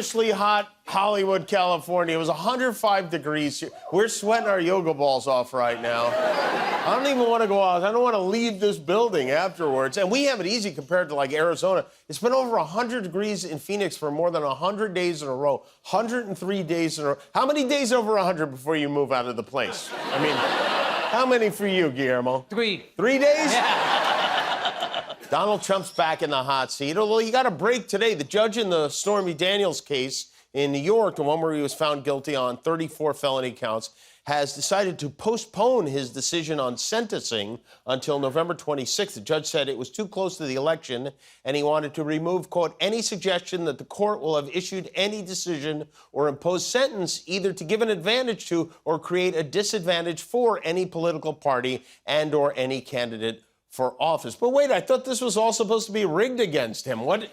hellishly hot Hollywood, California. It was 105 degrees here. We're sweating our yoga balls off right now. I don't even want to go out. I don't want to leave this building afterwards. And we have it easy compared to, like, Arizona. It's been over 100 degrees in Phoenix for more than 100 days in a row. 103 days in a row. How many days over 100 before you move out of the place? I mean, how many for you, Guillermo? 3. 3 days? Yeah. Donald Trump's back in the hot seat. Although he got a break today. The judge in the Stormy Daniels case in New York, the one where he was found guilty on 34 felony counts, has decided to postpone his decision on sentencing until November 26th. The judge said it was too close to the election, and he wanted to remove, quote, any suggestion that the court will have issued any decision or imposed sentence either to give an advantage to or create a disadvantage for any political party and or any candidate for office. But wait, I thought this was all supposed to be rigged against him. What?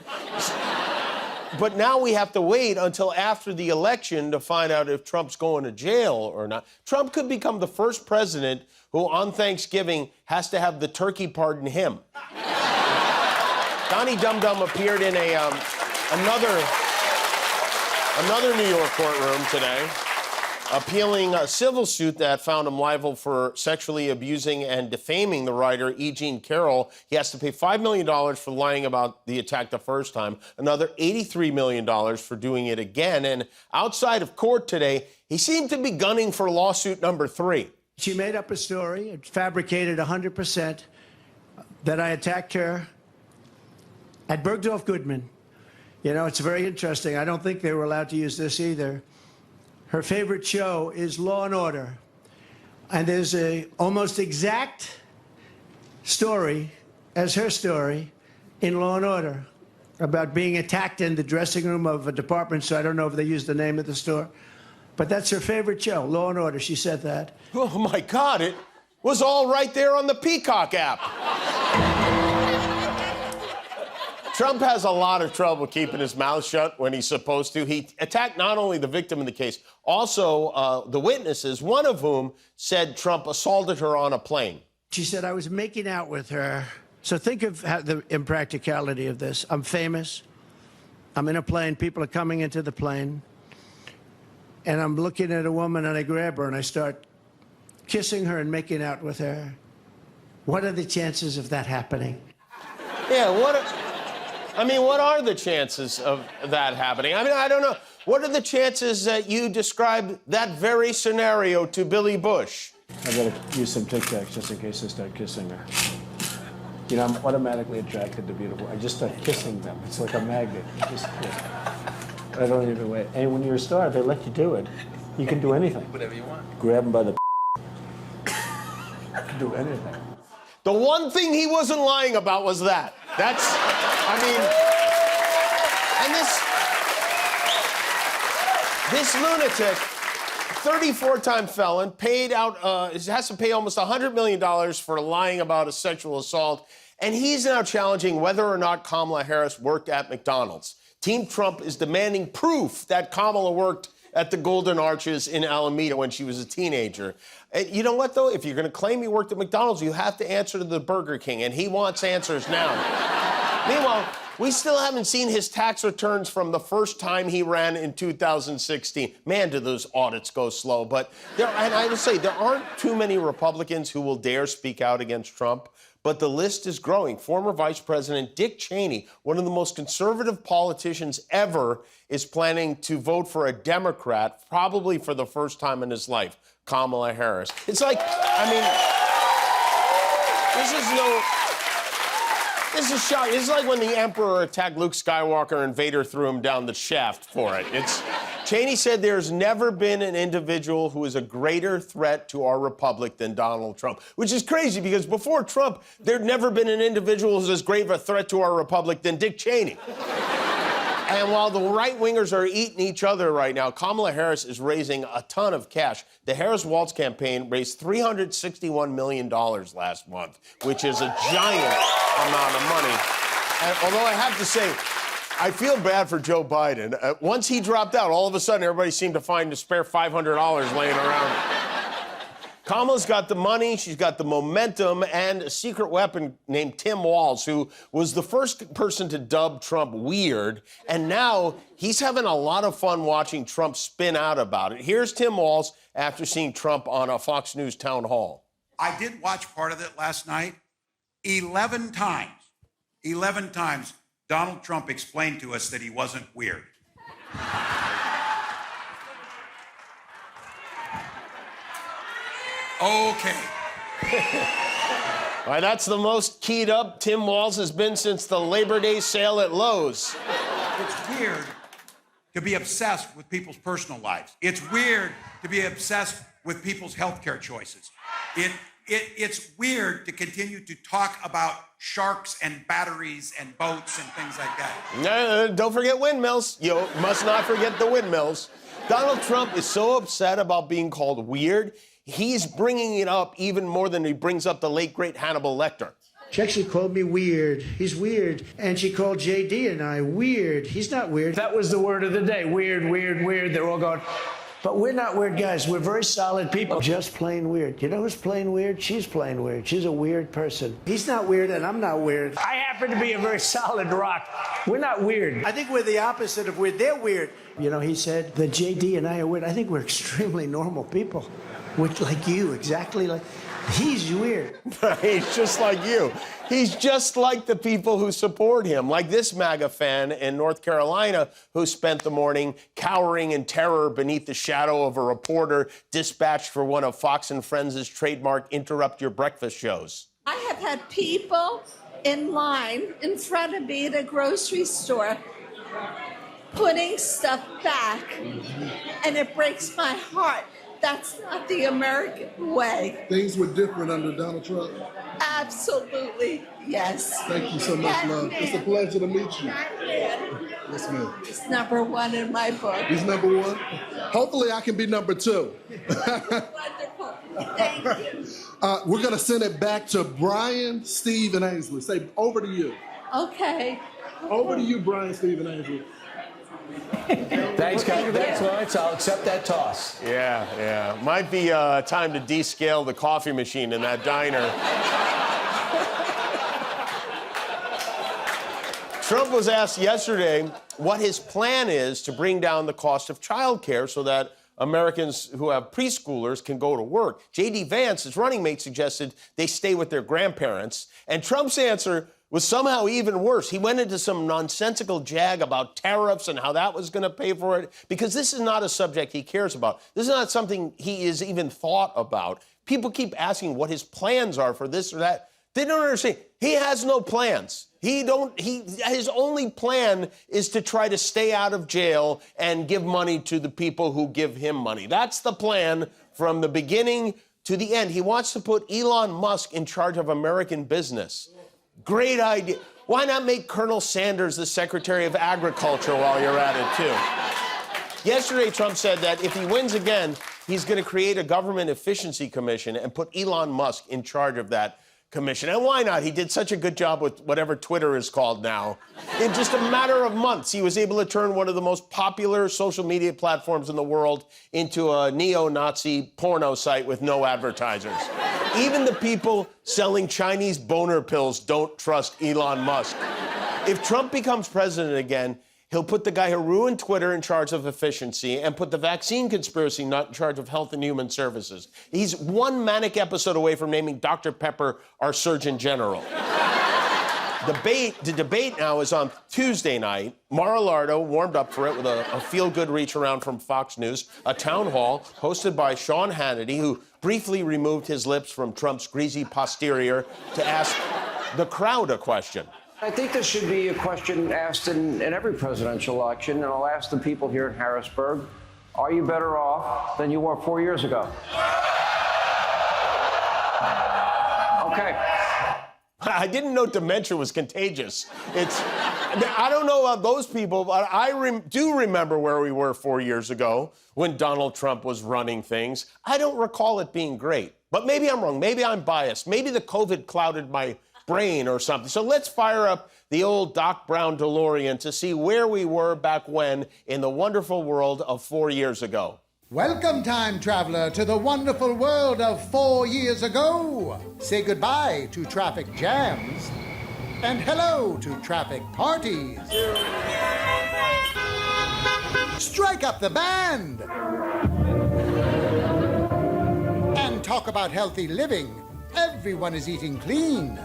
But now we have to wait until after the election to find out if Trump's going to jail or not. Trump could become the first president who on Thanksgiving has to have the turkey pardon him. Donny Dum Dum appeared in another New York courtroom today, appealing a civil suit that found him liable for sexually abusing and defaming the writer E. Jean Carroll. He has to pay $5 million for lying about the attack the first time, another $83 million for doing it again. And outside of court today, he seemed to be gunning for lawsuit number 3. She made up a story, fabricated 100%, that I attacked her at Bergdorf Goodman. You know, it's very interesting. I don't think they were allowed to use this either. Her favorite show is Law and Order. And there's a almost exact story as her story in Law and Order about being attacked in the dressing room of a department store. I don't know if they used the name of the store, but that's her favorite show, Law and Order. She said that. Oh, my God, it was all right there on the Peacock app. Trump has a lot of trouble keeping his mouth shut when he's supposed to. He attacked not only the victim in the case, also the witnesses, one of whom said Trump assaulted her on a plane. She said, I was making out with her. So think of the impracticality of this. I'm famous. I'm in a plane. People are coming into the plane. And I'm looking at a woman, and I grab her, and I start kissing her and making out with her. What are the chances of that happening? Yeah, what are the chances of that happening? I mean, I don't know. What are the chances that you described that very scenario to Billy Bush? I gotta use some Tic Tacs just in case I start kissing her. You know, I'm automatically attracted to beautiful. I just start kissing them. It's like a magnet. Just kiss. I don't even wait. And when you're a star, they let you do it. You can do anything. Whatever you want. Grab them by the you can do anything. The one thing he wasn't lying about was that. That's, I mean, and this lunatic, 34-time felon, paid out, has to pay almost $100 million for lying about a sexual assault, and he's now challenging whether or not Kamala Harris worked at McDonald's. Team Trump is demanding proof that Kamala worked at the Golden Arches in Alameda when she was a teenager. And you know what, though? If you're going to claim you worked at McDonald's, you have to answer to the Burger King, and he wants answers now. Meanwhile, we still haven't seen his tax returns from the first time he ran in 2016. Man, do those audits go slow. But and I would say there aren't too many Republicans who will dare speak out against Trump. But the list is growing. Former Vice President Dick Cheney, one of the most conservative politicians ever, is planning to vote for a Democrat, probably for the first time in his life, Kamala Harris. It's like, I mean, this is shocking. This is like when the Emperor attacked Luke Skywalker and Vader threw him down the shaft for it. Cheney said there's never been an individual who is a greater threat to our republic than Donald Trump, which is crazy because before Trump, there'd never been an individual who's as great of a threat to our republic than Dick Cheney. And while the right-wingers are eating each other right now, Kamala Harris is raising a ton of cash. The Harris Waltz campaign raised $361 million last month, which is a giant amount of money. And although I have to say, I feel bad for Joe Biden. Once he dropped out, all of a sudden, everybody seemed to find a spare $500 laying around. Kamala's got the money, she's got the momentum, and a secret weapon named Tim Walz, who was the first person to dub Trump weird, and now he's having a lot of fun watching Trump spin out about it. Here's Tim Walz after seeing Trump on a Fox News town hall. I did watch part of it last night. 11 times, Donald Trump explained to us that he wasn't weird. Okay. Why, that's the most keyed up Tim Walz has been since the Labor Day sale at Lowe's. It's weird to be obsessed with people's personal lives. It's weird to be obsessed with people's healthcare choices. It's weird to continue to talk about sharks and batteries and boats and things like that. Don't forget windmills. You must not forget the windmills. Donald Trump is so upset about being called weird, he's bringing it up even more than he brings up the late, great Hannibal Lecter. She actually called me weird. He's weird. And she called JD and I weird. He's not weird. That was the word of the day. Weird, weird, weird. They're all going, but we're not weird guys. We're very solid people. Just plain weird. You know who's plain weird? She's plain weird. She's a weird person. He's not weird and I'm not weird. I happen to be a very solid rock. We're not weird. I think we're the opposite of weird. They're weird. You know, he said that JD and I are weird. I think we're extremely normal people. Like you, exactly like. He's weird. He's just like you. He's just like the people who support him, like this MAGA fan in North Carolina who spent the morning cowering in terror beneath the shadow of a reporter dispatched for one of Fox and Friends' trademark interrupt your breakfast shows. I have had people in line in front of me at a grocery store putting stuff back, and it breaks my heart. That's not the American way. Things were different under Donald Trump. Absolutely, yes. Thank you so much, love. It's a pleasure to meet you. Yes, ma'am. He's #1 in my book. He's #1. Hopefully, I can be #2. Wonderful. Thank you. We're going to send it back to Brian, Steve, and Ainsley. Say, over to you. Okay. Over to you, Brian, Steve, and Ainsley. Thanks, guys. Thanks, Lawrence. I'll accept that toss. Yeah. Might be time to descale the coffee machine in that diner. Trump was asked yesterday what his plan is to bring down the cost of childcare so that Americans who have preschoolers can go to work. J.D. Vance, his running mate, suggested they stay with their grandparents. And Trump's answer was somehow even worse. He went into some nonsensical jag about tariffs and how that was going to pay for it, because this is not a subject he cares about. This is not something he is even thought about. People keep asking what his plans are for this or that. They don't understand. He has no plans. His only plan is to try to stay out of jail and give money to the people who give him money. That's the plan from the beginning to the end. He wants to put Elon Musk in charge of American business. Great idea. Why not make Colonel Sanders the Secretary of Agriculture while you're at it, too? Yesterday, Trump said that if he wins again, he's going to create a government efficiency commission and put Elon Musk in charge of that commission. And why not? He did such a good job with whatever Twitter is called now. In just a matter of months, he was able to turn one of the most popular social media platforms in the world into a neo-Nazi porno site with no advertisers. Even the people selling Chinese boner pills don't trust Elon Musk. If Trump becomes president again, he'll put the guy who ruined Twitter in charge of efficiency and put the vaccine conspiracy nut in charge of health and human services. He's one manic episode away from naming Dr. Pepper our Surgeon General. The debate now is on Tuesday night. Mar-a-Lago warmed up for it with a feel-good reach around from Fox News, a town hall hosted by Sean Hannity, who briefly removed his lips from Trump's greasy posterior to ask the crowd a question. I think this should be a question asked in every presidential election, and I'll ask the people here in Harrisburg, are you better off than you were 4 years ago? Okay. I didn't know dementia was contagious. I don't know about those people, but I do remember where we were 4 years ago when Donald Trump was running things. I don't recall it being great, but maybe I'm wrong. Maybe I'm biased. Maybe the COVID clouded my brain or something. So let's fire up the old Doc Brown DeLorean to see where we were back when in the wonderful world of 4 years ago. Welcome, time traveler, to the wonderful world of 4 years ago. Say goodbye to traffic jams and hello to traffic parties. Strike up the band and talk about healthy living. Everyone is eating clean.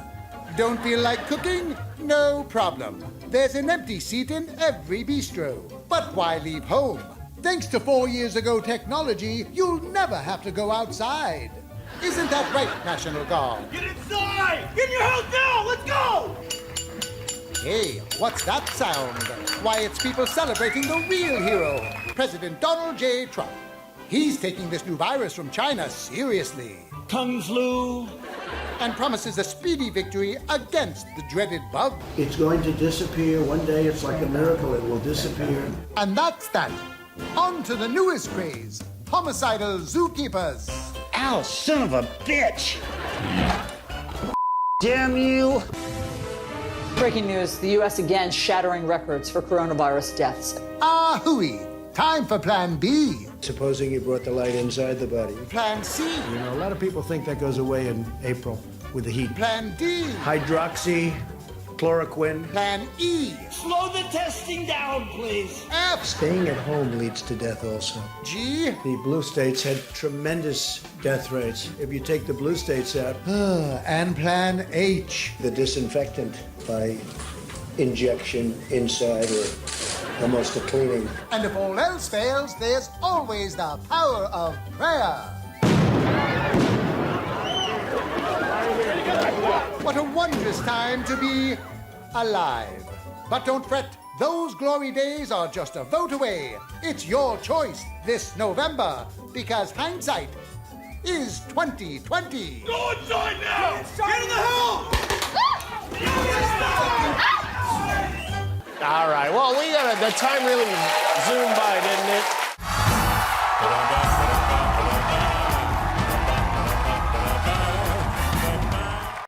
Don't feel like cooking? No problem. There's an empty seat in every bistro. But why leave home? Thanks to 4 years ago technology, you'll never have to go outside. Isn't that right, National Guard? Get inside! Get in your hotel! Let's go! Hey, what's that sound? Why, it's people celebrating the real hero, President Donald J. Trump. He's taking this new virus from China seriously. Kung flu. And promises a speedy victory against the dreaded bug. It's going to disappear. One day, it's like a miracle. It will disappear. And that's that. On to the newest craze, homicidal zookeepers. Ow, son of a bitch! Damn you! Breaking news, the U.S. again shattering records for coronavirus deaths. Ah, hooey. Time for Plan B. Supposing you brought the light inside the body. Plan C. You know, a lot of people think that goes away in April with the heat. Plan D. Hydroxy, chloroquine. Plan E. Slow the testing down, please. F. Staying at home leads to death also. G. The blue states had tremendous death rates. If you take the blue states out, And Plan H. the disinfectant by injection inside or almost a cleaning. And if all else fails, there's always the power of prayer. What a wondrous time to be alive. But don't fret, those glory days are just a vote away. It's your choice this November, because hindsight is 2020. Go inside now! Get in the hell! All right. Well, the time really zoomed by, didn't it?